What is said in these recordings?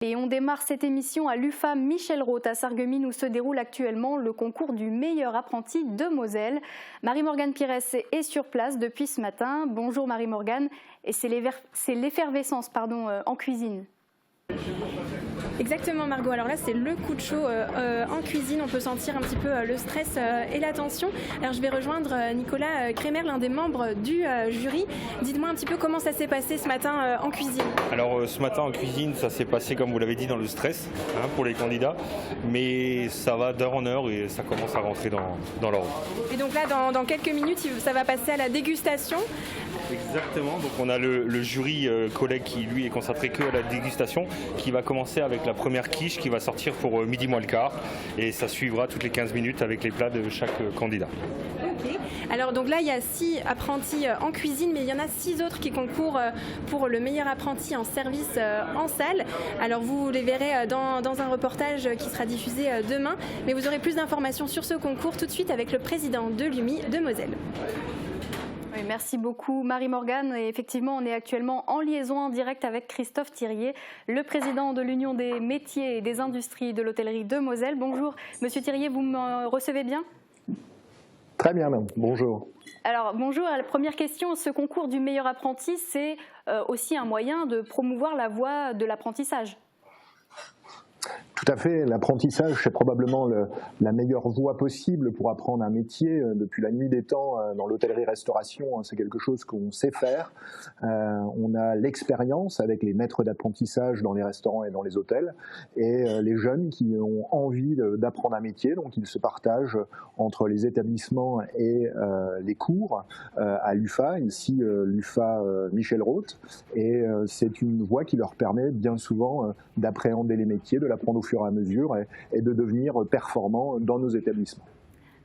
Et on démarre cette émission à l'UFA Michel Roth à Sarreguemines où se déroule actuellement le concours du meilleur apprenti de Moselle. Marie-Morgane Pires est sur place depuis ce matin. Bonjour Marie-Morgane, et c'est l'effervescence en cuisine. Exactement Margot, alors là c'est le coup de chaud en cuisine, on peut sentir un petit peu le stress et la tension. Alors je vais rejoindre Nicolas Crémer, l'un des membres du jury. Dites-moi un petit peu comment ça s'est passé ce matin en cuisine. Alors ce matin en cuisine, ça s'est passé comme vous l'avez dit dans le stress pour les candidats, mais ça va d'heure en heure et ça commence à rentrer dans l'ordre. Et donc là dans quelques minutes ça va passer à la dégustation. Exactement, donc on a le jury collègue qui lui est concentré que à la dégustation, qui va commencer avec la première quiche qui va sortir pour midi moins le quart et ça suivra toutes les 15 minutes avec les plats de chaque candidat. Ok, alors donc là il y a 6 apprentis en cuisine, mais il y en a 6 autres qui concourent pour le meilleur apprenti en service en salle. Alors vous les verrez dans un reportage qui sera diffusé demain, mais vous aurez plus d'informations sur ce concours tout de suite avec le président de l'UMI de Moselle. Oui, merci beaucoup Marie-Morgane. Et effectivement, on est actuellement en liaison en direct avec Christophe Thirier, le président de l'Union des métiers et des industries de l'hôtellerie de Moselle. Bonjour Monsieur Thirier, vous me recevez bien ? Très bien, bonjour. Alors bonjour, la première question, ce concours du meilleur apprenti, c'est aussi un moyen de promouvoir la voie de l'apprentissage. Tout à fait, l'apprentissage c'est probablement la meilleure voie possible pour apprendre un métier. Depuis la nuit des temps, dans l'hôtellerie-restauration, c'est quelque chose qu'on sait faire. On a l'expérience avec les maîtres d'apprentissage dans les restaurants et dans les hôtels, et les jeunes qui ont envie d'apprendre un métier, donc ils se partagent entre les établissements et les cours à l'UFA, ici l'UFA Michel Roth, et c'est une voie qui leur permet bien souvent d'appréhender les métiers, de l'apprendre au fur et à mesure et de devenir performants dans nos établissements.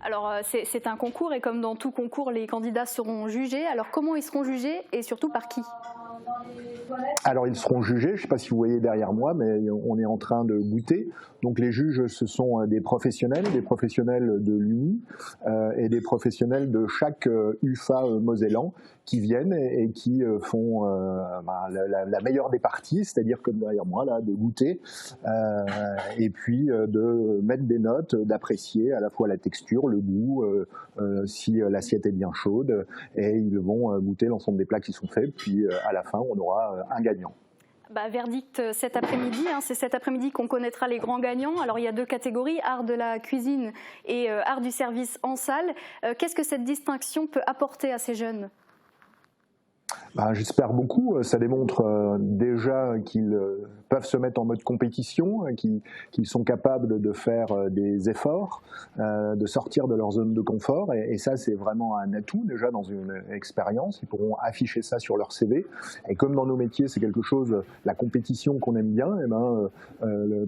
Alors c'est un concours et comme dans tout concours, les candidats seront jugés. Alors comment ils seront jugés et surtout par qui ? Alors ils seront jugés, je ne sais pas si vous voyez derrière moi, mais on est en train de goûter. Donc les juges, ce sont des professionnels de l'UMI et des professionnels de chaque UFA mosellan qui viennent et qui font la meilleure des parties, c'est-à-dire comme derrière moi, là, de goûter et puis de mettre des notes, d'apprécier à la fois la texture, le goût, si l'assiette est bien chaude, et ils vont goûter l'ensemble des plats qui sont faits, puis à la fin on aura un gagnant. Verdict cet après-midi, c'est cet après-midi qu'on connaîtra les grands gagnants. Alors il y a 2 catégories, art de la cuisine et art du service en salle. Qu'est-ce que cette distinction peut apporter à ces jeunes ? J'espère beaucoup. Ça démontre déjà qu'ils peuvent se mettre en mode compétition, qu'ils sont capables de faire des efforts, de sortir de leur zone de confort. Et ça, c'est vraiment un atout déjà dans une expérience. Ils pourront afficher ça sur leur CV. Et comme dans nos métiers, c'est quelque chose, la compétition qu'on aime bien,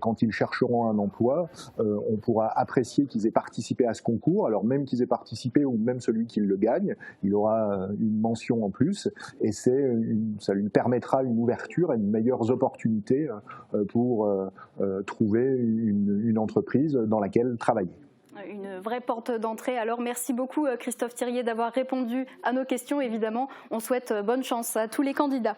quand ils chercheront un emploi, on pourra apprécier qu'ils aient participé à ce concours. Alors même qu'ils aient participé ou même celui qui le gagne, il aura une mention en plus. Et ça lui permettra une ouverture et de meilleures opportunités pour trouver une entreprise dans laquelle travailler. Une vraie porte d'entrée. Alors merci beaucoup Christophe Thirier d'avoir répondu à nos questions. Évidemment, on souhaite bonne chance à tous les candidats.